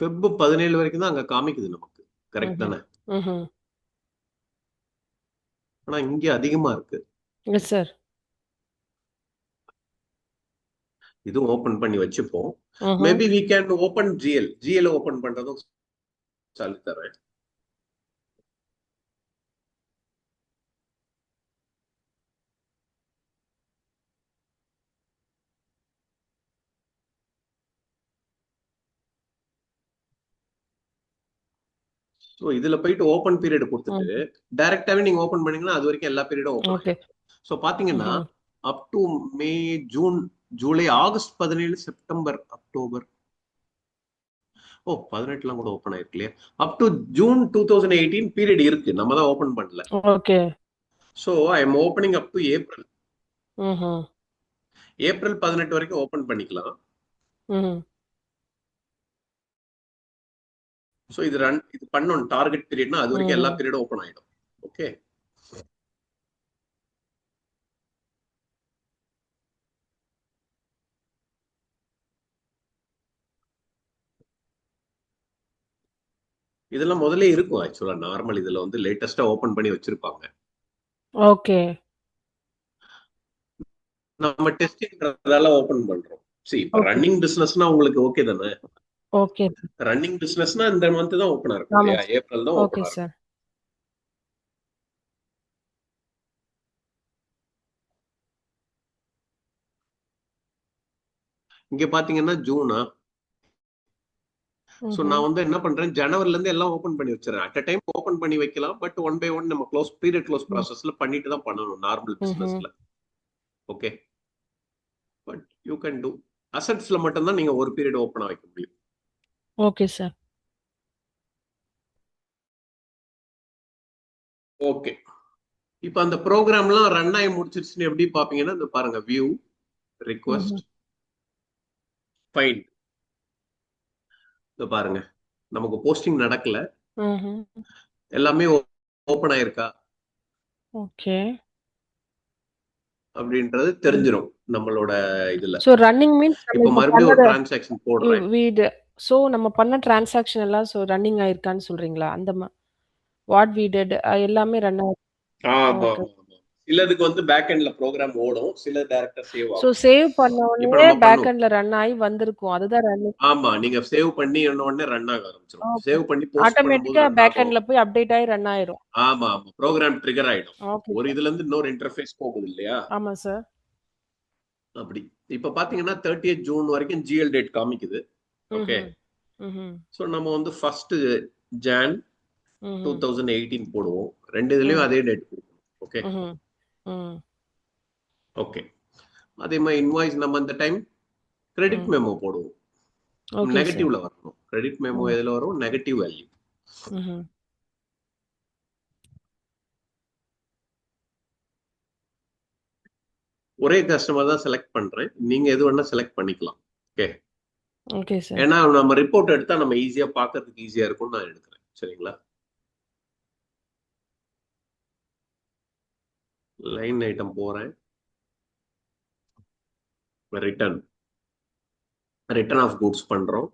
Feb 17 வரைக்கும் தான் அங்க காமிக்குது நமக்கு. கரெக்ட் தானே? ஆனா இங்க அதிகமா இருக்கு.
Yes sir.
இதுவும் ஓபன் பண்ணி வச்சுப்போம். Maybe we can open GL open பண்றதும் சொல்லி தரேன். சோ இதுல போயிட்டு ஓபன் பீரியட் கொடுத்துட்டு டைரக்டாவே நீங்க ஓபன் பண்ணீங்கன்னா அது வரைக்கும் எல்லா பீரியடும் ஓபன் ஆகும். சோ பாத்தீங்கன்னா up to May, June, July, August 17, September, October, 18 கூட ஓபன் ஆயிருக்கு இல்லையா? அப் டு ஜூன் 2018 பீரியட் இருக்கு, நம்ம தான் ஓபன் பண்ணல.
Okay.
So I am opening up to April. April 18 வரைக்கும் ஓபன் பண்ணிக்கலாம். சோ இது பண்ணணும் டார்கெட் பீரியட்னா அது வரைக்கும் எல்லா பீரியடும் ஓபன் ஆயிடும். ஓகே, இதெல்லாம் முதல்ல இருக்கும். ஆக்சுவலா நார்மல் இதுல வந்து லேட்டஸ்டா ஓபன் பண்ணி வச்சிருப்பாங்க.
ஓகே,
நம்ம டெஸ்டிங்ன்றதால ஓபன் பண்றோம். சரி, இப்ப ரன்னிங் பிசினஸ்னா உங்களுக்கு ஓகே தானே?
ஓகே.
ரன்னிங் பிசினஸ்னா இந்த மந்த் தான் ஓபன் ஆகும் இல்லையா? ஏப்ரல் தான் ஓபன் ஆகும்.
சார்.
இங்க பாத்தீங்கன்னா ஜூனா, ஸோ
ம்ஹ்ம்.
நான் வந்து என்ன பண்றேன், ஜனவரில இருந்து எல்லாம் ஓபன் பண்ணி வச்சிடறேன். அட் அ டைம் ஓபன் பண்ணி வைக்கலாம், பட் ஒன் பை ஒன் நம்ம பீரியட் க்ளோஸ்
ம்.
ப்ராசஸ்ல பண்ணிட்டு தான் பண்ணணும் நார்மல்
ம்ஹ்ம்.
பிசினஸ்ல. Okay, but you can do. அசெட்ஸ்ல மட்டும்தான் நீங்க ஒரு பீரியட் ஓப்பனா வைக்க முடியும்.
Okay sir.
ஓகே, இப்போ அந்த ப்ரோக்ராம்லாம் ரன் ஆகி முடிச்சிருச்சுன்னு எப்படி பாப்பீங்கன்னா, இந்த பாருங்க, வியூ, ரிக்வெஸ்ட்,
ம்ஹ்ம்.
ஃபைண்ட். இந்த பாருங்க, நமக்கு போஸ்டிங் நடக்கல,
ம்ஹ்ம்.
எல்லாமே ஓப்பன் ஆயிருக்கா
ஓகே.
அப்படின்றது
ம்.
தெரிஞ்சிடும் நம்மளோட இதுல.
ஸோ ரன்னிங் மீன்ஸ் நம்ம
இப்போ
இப்ப
மறுபடியும் ஒரு
பண்ணத
டிரான்சாக்ஷன் போடுறேன்.
வீடு ஸோ நம்ம பண்ண டிரான்சாக்ஷன் எல்லாம் ரன்னிங் ஆயிருக்கான்னு சொல்றீங்களா? வாட் வி டிட் எல்லாமே ரன் ஆயிருக்கு.
ஆமா
ஓகே.
ஆமா ஆமா. சிலதுக்கு வந்து பேக் எண்ட்ல ப்ரோக்ராம் ஓடும், சில டைரக்டா சேவ்
ஸோ
ஆகும்.
சேவ் பண்ண
இப்போ
உடனே
நம்ம
பேக்
பண்ணுவோம்.
எண்ட்ல ரன் ஆயி வந்திருக்கும். அதுதான் ரன்னிங்.
ஆமா, நீங்க சேவ் பண்ணி உடனே ரன் ஆக ஆரம்பிச்சிடும்.
ஓகே.
சேவ் பண்ணி போஸ்ட் பண்ணும்போது
ஆட்டோமேட்டிக்கா
ரன்
பேக்
ஆகும்.
எண்ட்ல போய் அப்டேட் ஆயி ரன் ஆயிரும்.
ஆமா ஆமா, ப்ரோக்ராம் ட்ரிகர் ஆயிடும்.
ஓகே
ஒரு
சார்.
இதுல இருந்து இன்னொரு இன்டர்ஃபேஸ் போகுது இல்லையா,
ஆமா சார்.
அப்படி. இப்ப பாத்தீங்கன்னா 30th ஜூன் வரைக்கும் ஜிஎல் டேட் காமிக்குது. ஓகே,
ம்ஹ்ம். ம்ஹ்ம்.
ஸோ நம்ம வந்து 1 ஜான்
ம்ஹ்ம்.
2018 போடுவோம். ரெண்டு இதுலயும்
ம்.
அதே டேட் கொடுக்கணும். ஓகே
ம்ஹ்ம். ம்.
ஓகே. அதே மாதிரி இன்வாய்ஸ் நம்ம இந்த டைம் கிரெடிட்
ம்.
மெமோ போடுவோம்.
Okay sir.
நெகட்டிவ்ல வரணும். கிரெடிட் மெமோ
ம்.
எதுல வரும், நெகட்டிவ் வேல்யூ.
ம்ஹ்ம்.
ஒரே கஸ்டமர் தான் செலக்ட் பண்றேன், நீங்க எது வேணா செலக்ட் பண்ணிக்கலாம். Okay,
okay sir.
ஏன்னா நம்ம ரிப்போர்ட் எடுத்தா நம்ம ஈஸியா பாக்குறதுக்கு ஈஸியா இருக்கும்னு நான் எடுக்கிறேன். சரிங்களா, லைன் ஐட்டம் போறேன். ரிட்டர்ன், ரிட்டர்ன் ஆஃப் குட்ஸ் பண்றோம்.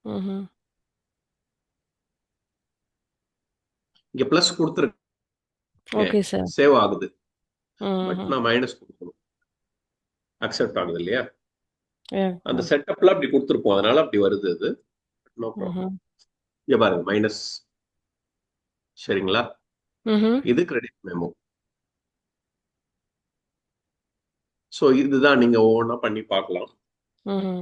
ம்ஹ்ம்.
இங்க பிளஸ் கொடுத்துருக்கேன்,
ஓகே சார்.
சேவ் ஆகுது, பட்
ம்ஹ்ம்.
நான் மைனஸ் கொடுக்கணும். அக்செப்ட் ஆகுது இல்லையா, அந்த
ம்.
செட்டப்ல அப்படி கொடுத்துருப்போம், அதனால அப்படி வருது அது. No problem.
ம்ஹ்ம்.
இங்க பாருங்க, மைனஸ். சரிங்களா,
ம்ஹ்ம்.
இது கிரெடிட் மெமோ. ஸோ இதுதான் நீங்க ஒவ்வொன்றா பண்ணி பார்க்கலாம்.
ம்ஹ்ம்.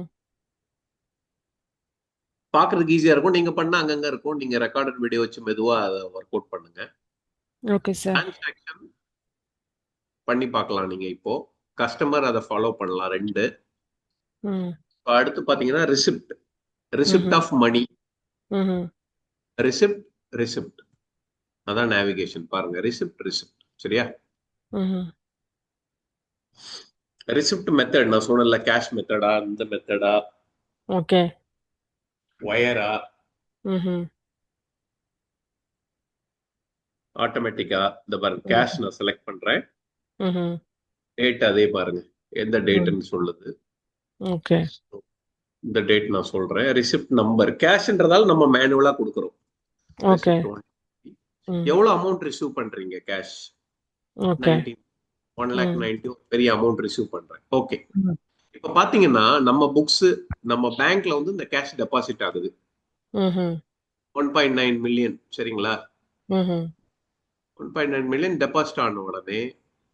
பார்க்கறதுக்கு ஈஸியா இருக்கும். நீங்க பண்ணா அங்கங்க இருக்கும். நீங்க ரெக்கார்டட் வீடியோ வச்சு மெதுவா அதை ஒர்க் அவுட் பண்ணுங்க.
Okay sir.
டிரான்சாக்ஷன் பண்ணி பார்க்கலாம். நீங்க இப்போ கஸ்டமர் அதை ஃபாலோ பண்ணலாம். ரெண்டு.
ம்.
அடுத்து பாத்தீங்கன்னா ரிசிப்ட், ரிசிப்ட்
ம்ஹ்ம்.
ஆஃப் மணி,
ம்ஹ்ம்.
Receipt, receipt. அதான் நேவிகேஷன். பாருங்க, ரிசிப்ட், ரிசிப்ட். சரியா,
ம்ஹ்ம்.
ரிசிப்ட் மெத்தட் நான் சொன்னல, கேஷ் மெத்தடா, இந்த மெத்தடா,
ஓகே.
ஒயரா,
ம்ஹ்ம்.
ஆட்டோமேட்டிக்கா. இந்த பாருங்க, கேஷ்
ம்.
நான் செலக்ட் பண்றேன்.
ம்ஹ்ம்.
டேட் அதே பாருங்க, எந்த
ம்.
டேட்னு சொல்லுது.
ஓகே.
இந்த டேட் நான் சொல்றேன். ரிசிப்ட் நம்பர், கேஷ்ன்றதால நம்ம மேனுவலா கொடுக்குறோம்.
ஓகே.
ரிசிப்ட்
ம்.
எவ்வளவு அமௌண்ட் ரிசீவ் பண்றீங்க, கேஷ்
ஓகே.
90, 1 லேக்
ம்.
90 பெரிய அமௌண்ட் ரிசீவ் பண்றேன். ஓகே,
ம்.
இப்ப பாத்தீங்கன்னா நம்ம புக்ஸ், நம்ம பேங்க்ல வந்து இந்த கேஷ் டெபாசிட் ஆகுது.
ம்ஹ்ம்.
1.9 மில்லியன். சரிங்களா,
ம்ஹ்ம்.
1.9 மில்லியன் டெபாசிட் ஆன உடனே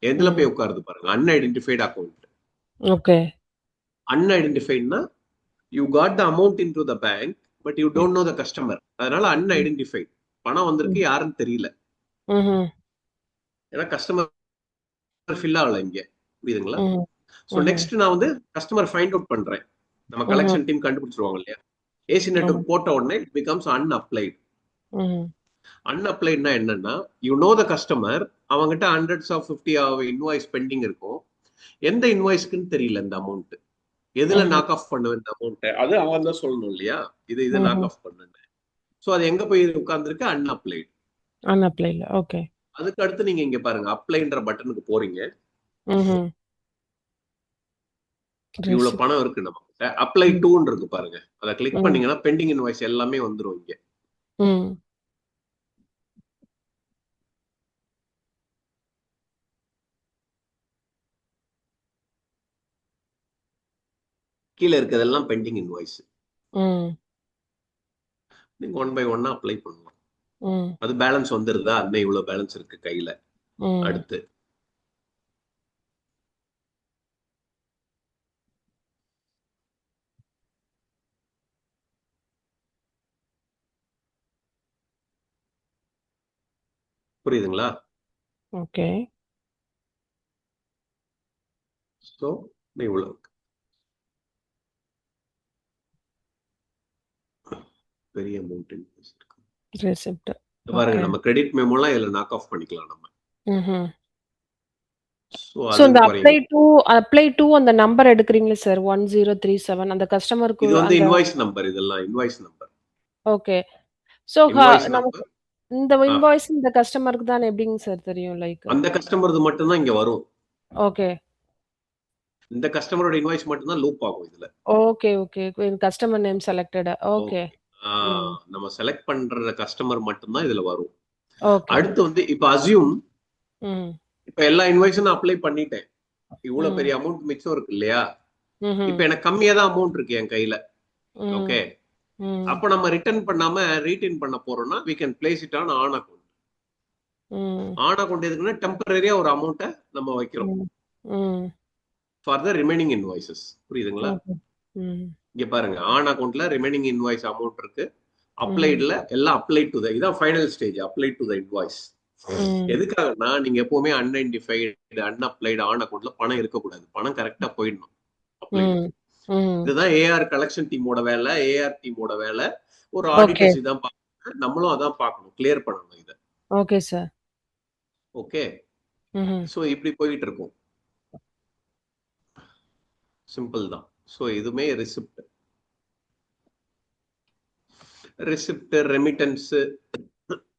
எதுல
ம்.
போய் உட்காருது பாருங்க, அன்ஐடென்டிஃபைட் அக்கௌண்ட்.
ஓகே.
அன்ஐடென்டிஃபைட்னா you got the amount in to the bank, but you
hmm.
Don't know the customer. அதனால
ம்.
அன்ஐடென்டிஃபைட். பணம் வந்திருக்கு,
ம்.
யாருன்னு தெரியல.
ம்ஹ்ம்.
ஏன்னா கஸ்டமர் ஃபில் ஆகல இங்க. புரியுதுங்களா.
ம்.
ஸோ
ம்ஹ்ம்.
நெக்ஸ்ட் நான் வந்து கஸ்டமர் ஃபைண்ட் அவுட் பண்றேன். நம்ம
ம்ஹ்ம்.
கலெக்ஷன் டீம் கண்டுபிடிச்சிருவாங்க இல்லையா. ஏசி
ஆமா.
நெட்வொர்க் போட்ட உடனே இட் பிகம்ஸ் அன்அப்ளைட்.
ம்ஹ்ம்.
அன்அப்ளைட்னா என்னன்னா, யூ நோ த கஸ்டமர், அவங்ககிட்ட ஹண்ட்ரட்ஸ் ஆஃப் 50 இன்வாய்ஸ் பெண்டிங் இருக்கும். எந்த இன்வாய்ஸ்க்குன்னு தெரியல இந்த அமௌண்ட். எதுல
ம்ஹ்ம்.
நாக் ஆஃப் பண்ணுவேன் இந்த அமௌண்ட், அது அவன் தான் சொல்லணும் இல்லையா, இது நாக்
ம்ஹ்ம்.
ஆஃப் பண்ணுன்னு. ஸோ அது எங்க போய் உட்கார்ந்துருக்கு, அன்அப்ளைட்.
அன்அப்ளைட்ல. ஓகே.
அதுக்கு அடுத்து நீங்க இங்க பாருங்க, அப்ளைன்ற பட்டனுக்கு போறீங்க.
ம்ஹ்ம்.
இவ்வளவு
ரெசிப்ட்.
பணம் இருக்கு நம்ம கிட்ட, அப்ளை
ம்.
டூன்னு இருக்கு பாருங்க. அதை கிளிக்
ம்.
பண்ணீங்கன்னா பெண்டிங் இன்வாய்ஸ் எல்லாமே வந்துரும் இங்க.
ம்.
கீழே இருக்கிறதெல்லாம் பெண்டிங் இன்வாய்ஸ்.
ம்.
நீங்க ஒன் பை ஒன்னா அப்ளை பண்ணலாம்.
ம்.
அது பேலன்ஸ் வந்துருதா, இன்னும் இவ்வளவு பேலன்ஸ் இருக்கு கையில.
ம்.
அடுத்து புரியுதுங்களா?
ஓகே.
ஸோ இவ்வளோ பெரிய அமௌண்ட் இன்வாய்ஸ் இருக்கு.
ரெசிப்ட்.
பாருங்க,
ஓகே.
நம்ம கிரெடிட் மெமோலாம் இதுல நாக் ஆஃப் பண்ணிக்கலாம் நம்ம.
ம்ஹ்ம்.
ஸோ
ஸோ
அதுவும்
இந்த
குறையும்.
அப்ளை டூ அந்த நம்பர் எடுக்குறீங்களா சார்? 1037 அந்த கஸ்டமருக்கு
இது வந்து
அந்த
இன்வாய்ஸ் நம்பர், இதெல்லாம் invoice number.
Okay. So
invoice
நமக்கு
நம்பர்.
இந்த இன்வாய்ஸ் இந்த கஸ்டமருக்கு தான் எப்படிங்க சார் தெரியும்? லைக்
அந்த கஸ்டமருக்கு மட்டும்தான் இங்க வரும்.
ஓகே.
இந்த கஸ்டமரோட இன்வாய்ஸ் மட்டும்தான் லூப் ஆகும் இதுல.
Okay, okay. Customer name selected. Okay.
Okay.
ம்.
நம்ம செலக்ட் பண்ற கஸ்டமர் மட்டும்தான் இதுல வரும்.
ஓகே.
அடுத்து வந்து இப்ப அசியூம்
ம்.
இப்ப எல்லா இன்வாய்ஸும் நான் அப்ளை பண்ணிட்டேன். இவ்வளவு
ம்.
பெரிய அமௌண்ட் மிச்சம் இருக்கு இல்லையா?
ம்ஹ்ம்.
இப்ப எனக்கு கம்மியா தான் அமௌண்ட் இருக்கு என் கையில.
ம்.
ஓகே.
ம்.
அப்ப நம்ம ரிட்டர்ன் பண்ணாம ரீட்டைன் பண்ண போறோம்னா we can place it on account.
ம்.
அக்கௌண்ட் எதுக்குன்னா டெம்பரரியா ஒரு அமௌண்ட்டை நம்ம வைக்கிறோம்
ம். ம்.
For the remaining invoices. புரியுதுங்களா?
ஓகே. ம்.
இங்க பாருங்க, அக்கௌண்ட்ல ரிமைனிங் இன்வாய்ஸ் அமௌண்ட் இருக்கு.
ம்.
அப்ளைட்ல எல்லாம் அப்ளை டு த, இதான் final stage, apply to the invoice.
ம்.
எதுக்காகனா நீங்க எப்பவுமே அன்ஐடென்டிஃபைடு அன்அப்ளைடு அக்கௌண்ட்ல பணம் இருக்கக்கூடாது. பணம் கரெக்டா போயிடணும்
ம்.
அப்ளைடுக்கு.
ம்.
இதுதான் ஏஆர் கலெக்ஷன் டீமோட வேலை, ஏஆர் டீமோட வேலை. ஒரு
ஓகே.
ஆடிட்டர்ஸ் இதான் பார்க்கணும், நம்மளும் அதான் பார்க்கணும், கிளியர் பண்ணணும் இதை.
Okay sir.
ஓகே.
ம்ஹ்ம்.
ஸோ இப்படி போயிட்டு இருக்கும். சிம்பிள் தான். ஸோ இதுமே ரிசிப்ட், ரெமிட்டன்ஸ்,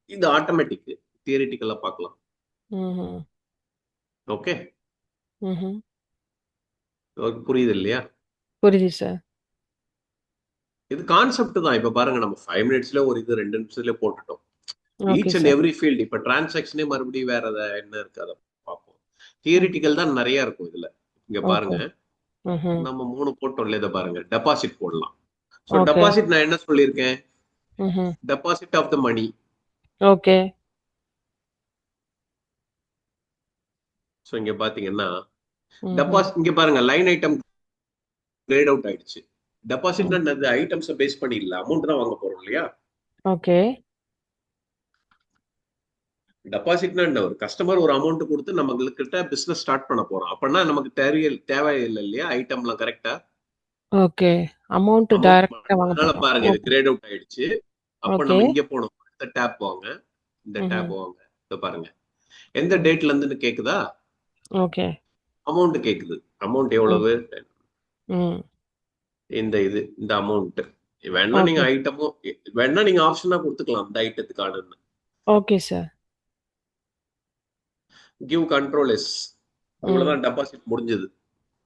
இது ஆட்டோமேட்டிக். தியரிட்டிக்கலா பார்க்கலாம்.
ம்ஹ்ம்.
ஓகே.
ம்ஹ்ம்.
புரியுது இல்லையா?
புரியுது சார்.
இது கான்செப்ட் தான். இப்ப பாருங்க, நம்ம 5 மினிட்ஸ்ல ஒரு இது 2 நிமிஷத்துல போட்டுட்டோம்.
Okay
each and
sir.
Every field. இப்ப டிரான்சாக்ஷனே மறுபடியும் வேற என்ன இருக்கு அதை பார்ப்போம். தியரிட்டிக்கல் தான் நிறைய இருக்கும் இதுல. இங்க
ஓகே.
பாருங்க,
ம்ஹ்ம்.
நம்ம 3 போட்டோம் இல்ல, இதை பாருங்க, டெபாசிட் போடலாம். So
okay.
டெபாசிட் நான் என்ன சொல்லியிருக்கேன்?
ம்ஹ்ம்.
Deposit of the money.
Okay.
So இங்க பாத்தீங்கன்னா
ம்ஹ்ம்.
டெபாசிட், இங்க பாருங்க, லைன் ஐட்டம் கிரேட் அவுட் ஆயிடுச்சு.
ம்.
டெபாசிட்னா என்னது? ஐட்டம்ஸை பேஸ் பண்ணி இல்ல, அமௌண்ட் தான் வாங்க போறோம் இல்லையா?
ஓகே.
டெபாசிட்னா என்ன? ஒரு கஸ்டமர் ஒரு அமௌண்ட் கொடுத்து நம்ம கிட்ட பிசினஸ் ஸ்டார்ட் பண்ண போறோம் அப்படின்னா நமக்கு தேவையில்லை இல்லையா ஐட்டம்லாம் கரெக்டா?
ஓகே. Amount
amount.
டைரக்ட்டா வாங்க
அதனால
போறோம்.
பாருங்க, இது
ஓகே.
கிரேட் அவுட் ஆயிடுச்சு. அப்ப
ஓகே.
நம்ம இங்க போனோம், இந்த டேப் வாங்க, இந்த
ம்ஹ்ம்.
டேப் வாங்க. இத பாருங்க, எந்த
ம்.
டேட்ல இருந்துன்னு கேக்குதா?
ஓகே.
அமௌண்ட் கேக்குது. அமௌண்ட்
ம்.
எவ்வளவு?
ம்.
இந்த அமௌண்ட். வேணா நீங்க
ஓகே.
ஐட்டமும் வேணா நீங்க ஆப்ஷனா கொடுத்துக்கலாம் அந்த ஐட்டத்துக்கான.
Okay sir.
Give control S.
Hmm.
இவ்வளவுதான், டெபாசிட் முடிஞ்சது.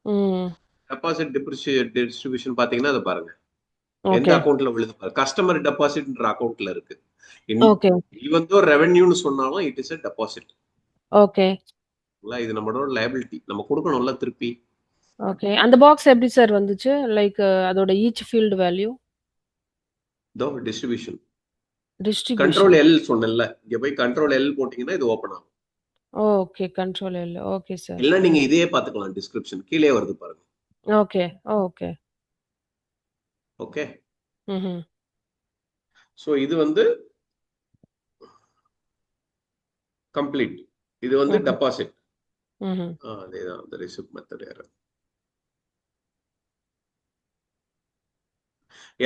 ம்.
டெபாசிட் டிஸ்ட்ரிபியூஷன் பாத்தீங்கன்னா அதை பாருங்க, எந்த
ஓகே.
அக்கௌண்ட்ல விழுது பாருங்க. கஸ்டமர் டெபாசிட்ன்ற அக்கௌண்ட்ல இருக்கு.
ஓகே.
ஈவன் தோ ரெவென்யூன்னு சொன்னாலும் it is a deposit.
Okay.
இது நம்மளோட லைபிலிட்டி, நம்ம கொடுக்கணும்ல திருப்பி.
ஓகே. அந்த பாக்ஸ் எப்படி சார் வந்துச்சு? லைக் அதோட ஈச் ஃபீல்ட் வேல்யூ?
தோ டிஸ்ட்ரிபியூஷன். Control
distribution.
எல் சொன்னேன்ல, இங்க போய் கண்ட்ரோல் எல் போட்டீங்கன்னா இது ஓபன் ஆகும்.
Okay. Control L. Okay sir.
இல்ல நீங்க
ம்.
இதையே பாத்துக்கலாம், டிஸ்கிரிப்ஷன் கீழே வருது பாருங்க.
ஓகே. ஓகே.
ஓகே.
ம்ஹ்ம்.
சோ இது வந்து கம்ப்ளீட். இது வந்து
ம்ஹ்ம்.
டெபாசிட்.
ம்ஹ்ம்.
அதேதான், அந்த ரிசிப்ட் மெத்தட் எரர்.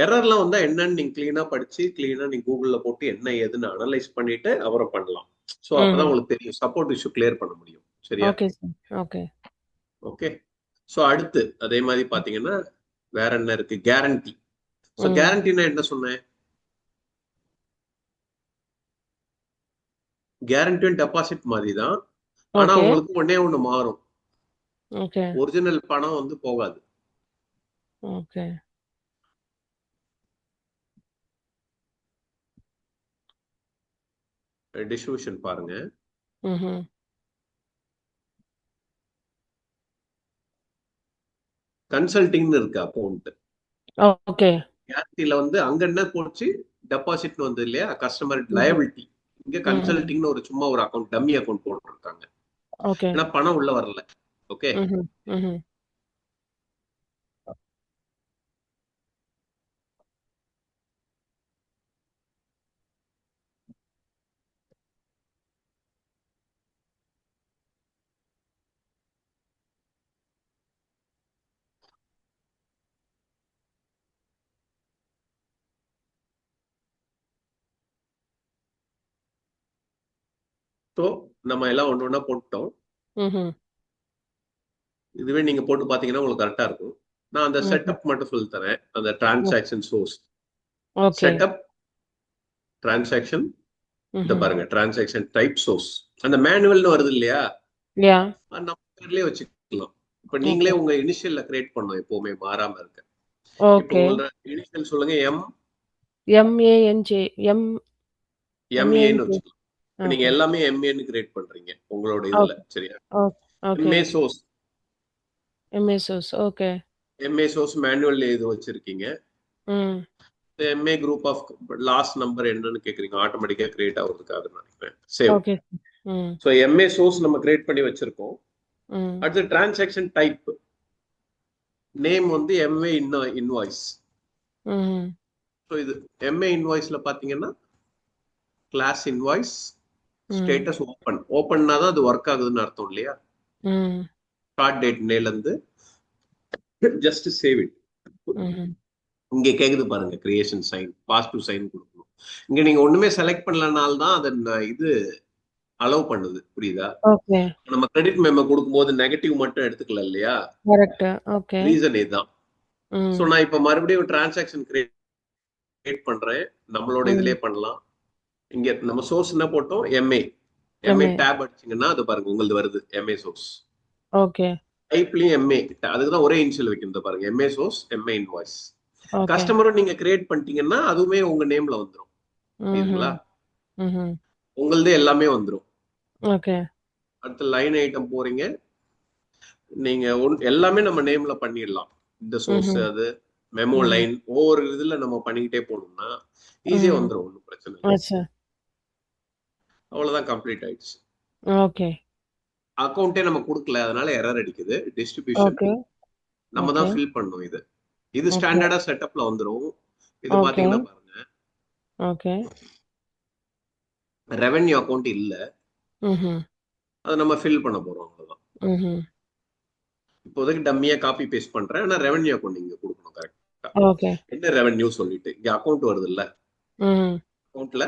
எரர்லாம் வந்தா என்னன்னு நீங்க கிளீனா படிச்சு, கிளீனா நீங்க கூகுள்ல போட்டு என்ன ஏதுன்னு அனலைஸ் பண்ணிட்டு அப்புறம் பண்ணலாம். சோ அப்பதான்
ம்ஹ்ம்.
உங்களுக்கு தெரியும், சப்போர்ட் இஷ்யூ கிளியர் பண்ண முடியும். சரியா?
Okay sir. Okay.
Okay. So அடுத்து அதே மாதிரி பாத்தீங்கன்னா வேற என்ன இருக்கு? கேரண்டி. சோ
ம்.
கேரண்டினா என்ன சொன்னேன்? கேரண்டியும் டெபாசிட் மாதிரி தான். ஆனா
ஓகே.
உங்களுக்கு ஒண்ணே ஒண்ணு மாறும்.
ஓகே.
ஒரிஜினல் பணம் வந்து போகாது.
ஓகே.
டிஸ்ட்ரிபியூஷன் பாருங்க.
ம்ஹ்ம்.
கன்சல்டிங்னு இருக்கு அக்கௌண்ட்.
ஓகே.
கேரண்டில வந்து அங்க என்ன போச்சு? டெபாசிட் வந்து இல்லையா, கஸ்டமர்
ம்ஹ்ம்.
லயபிலிட்டி. இங்க
ம்ஹ்ம்.
கன்சல்டிங்னு ஒரு சும்மா ஒரு அக்கௌண்ட், டம்மி அக்கௌண்ட் போட்டுருக்காங்க.
ஓகே.
ஏன்னா பணம் உள்ள வரல. ஓகே.
ம்ஹ்ம். ம்ஹ்ம்.
ஸோ நம்ம எல்லாம் ஒன்று ஒன்றா போட்டோம்.
ம்ஹ்ம்.
இதுவே நீங்க போட்டு பார்த்தீங்கன்னா உங்களுக்கு கரெக்டா இருக்கும். நான் அந்த
ம்ஹ்ம்.
செட்டப் மட்டும் சொல்லி தரேன். அந்த
ஓ
transaction source
okay.
Setup transaction இந்த
ம்ஹ்ம்.
பாருங்க டிரான்சாக்ஷன் டைப் சோர்ஸ். அந்த மேனுவல்னு வருது இல்லையா,
யாஹ்!
அது நம்ம பேர்லயே வச்சுக்கலாம். இப்ப
ஓகே.
நீங்களே உங்க இனிஷியல்ல கிரியேட் பண்ணணும் எப்பவுமே மாறாம இருக்க. இப்போ
ஓகே.
உங்களோட இனிஷியல் சொல்லுங்க
எம்-ஏ-என்-ஜே எம்
எம்ஏன்னு
எம்-ஏ-என்-ஜே.
வச்சுக்கலாம். இப்ப நீங்க
ஓகே.
எல்லாமே எம்ஏன்னு கிரியேட் பண்றீங்க உங்களோட இதுல,
ஓகே.
சரியா?
Okay.
MA source
MA source. Okay.
MA source manual இது வச்சிருக்கீங்க.
Hmm.
MA group of last number என்னன்னு கேக்குறீங்க, ஆட்டோமேட்டிக்கா கிரியேட் ஆகுறதுக்காக நினைக்கிறேன். Save.
Okay. Hmm.
So MA source நம்ம கிரியேட் பண்ணி வச்சிருக்கோம்.
ம்.
அடுத்து டிரான்சாக்ஷன் டைப் நேம் வந்து எம்ஏ இன்வாய்ஸ்.
ம்ஹ்ம்.
ஸோ இது எம்ஏ இன்வாய்ஸ்ல பாத்தீங்கன்னா class invoice
hmm.
Status open. ஓப்பன்னா தான் அது ஒர்க் ஆகுதுன்னு அர்த்தம் இல்லையா?
ம்.
ஸ்டார்ட் டேட் நேல இருந்து ஜஸ்ட் சேவ் இட்.
ம்ஹ்ம்.
இங்க கேக்குது பாருங்க கிரியேஷன் சைன் பாசிட்டிவ் சைன் கொடுக்கணும். இங்க நீங்க ஒண்ணுமே செலக்ட் பண்ணலனால தான் அதை இது அலோவ் பண்ணுது, புரியுதா?
ஓகே.
நம்ம கிரெடிட் மெமோ கொடுக்கும்போது நெகட்டிவ் மட்டும் எடுத்துக்கல இல்லையா,
கரெக்ட். ஓகே.
ரீசன் இதுதான். ஸோ
ம்.
நான் இப்ப மறுபடியும் டிரான்சாக்ஷன் கிரியேட் பண்றேன். நம்மளோட
ம்.
இதுலயே பண்ணலாம். இங்க நம்ம சோர்ஸ் என்ன போட்டோம், எம்ஏ. MA
MA.
டேப் அடிச்சீங்கன்னா அது பாருங்க உங்களது வருது எம்ஏ சோர்ஸ்.
ஓகே.
டைப்லயும் எம்ஏ, அதுக்குதான் ஒரே இனிஷியல் வைக்கணும் பாருங்க, MA source MA invoice.
Okay.
கஸ்டமரும் நீங்க கிரியேட் பண்ணிட்டீங்கன்னா அதுவுமே உங்க நேம்ல வந்துடும், புரியுதுங்களா?
ம்ஹ்ம். ம்ஹ்ம்.
உங்களது எல்லாமே வந்துடும்.
ஓகே.
அடுத்த லைன் ஐட்டம் போறீங்க, நீங்க எல்லாமே நம்ம நேம்ல பண்ணிடலாம். இந்த சோர்ஸ்
ம்ஹ்ம்.
அது மெமோ
ம்ஹ்ம்.
லைன் ஒவ்வொரு இதுல நம்ம பண்ணிக்கிட்டே போனோம்னா ஈஸியா
ம்.
வந்துடும், ஒன்றும் பிரச்சனை இல்லை.
அச்சா.
அவ்வளவுதான், கம்ப்ளீட் ஆயிடுச்சு.
ஓகே.
அக்கௌண்ட்டே நம்ம கொடுக்கல, அதனால எரர் அடிக்குது. Distribution
okay.
நம்ம
ஓகே.
தான் ஃபில் பண்ணணும். இது
ஓகே.
ஸ்டாண்டர்டா செட்டப்ல வந்துடும். இது
ஓகே.
பாத்தீங்கன்னா பாருங்க,
ஓகே.
ரெவென்யூ அக்கௌண்ட் இல்ல,
ம்ஹ்ம்.
அதை நம்ம ஃபில் பண்ண போறோம், அவ்வளவுதான்.
ம்ஹ்ம்.
இப்போதைக்கு டம்மியா காப்பி பேஸ்ட் பண்றேன். ஆனா ரெவென்யூ அக்கௌண்ட் நீங்க கொடுக்கணும் கரெக்டா.
ஓகே.
என்ன ரெவென்யூ சொல்லிட்டு இங்க அக்கௌண்ட் வருது இல்ல,
ம்.
அக்கௌண்ட்ல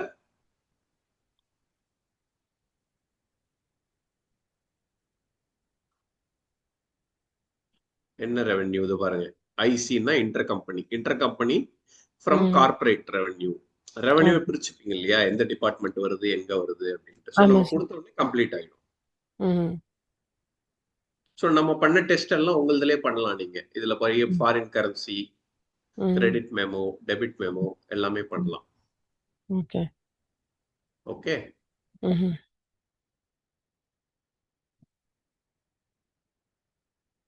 என்ன ரெவென்யூ இது பாருங்க. ஐசின்னா inter company from
hmm.
Corporate revenue. Revenue
okay.
பிரிச்சுப்பீங்க இல்லையா, எந்த டிபார்ட்மெண்ட் வருது எங்க வருது அப்படின்ட்டு. ஸோ
ஆமா
நம்ம
சார்.
கொடுத்த உடனே கம்ப்ளீட் ஆயிடும்.
ம்ஹ்ம்.
ஸோ நம்ம பண்ண டெஸ்ட் எல்லாம் உங்களதுலயே பண்ணலாம். நீங்க இதுல பழைய
ம்.
ஃபாரின் கரன்சி,
ம்.
கிரெடிட் மெமோ, டெபிட் மெமோ எல்லாமே
ம்.
பண்ணலாம்.
ஓகே.
ஓகே.
ம்ஹ்ம்.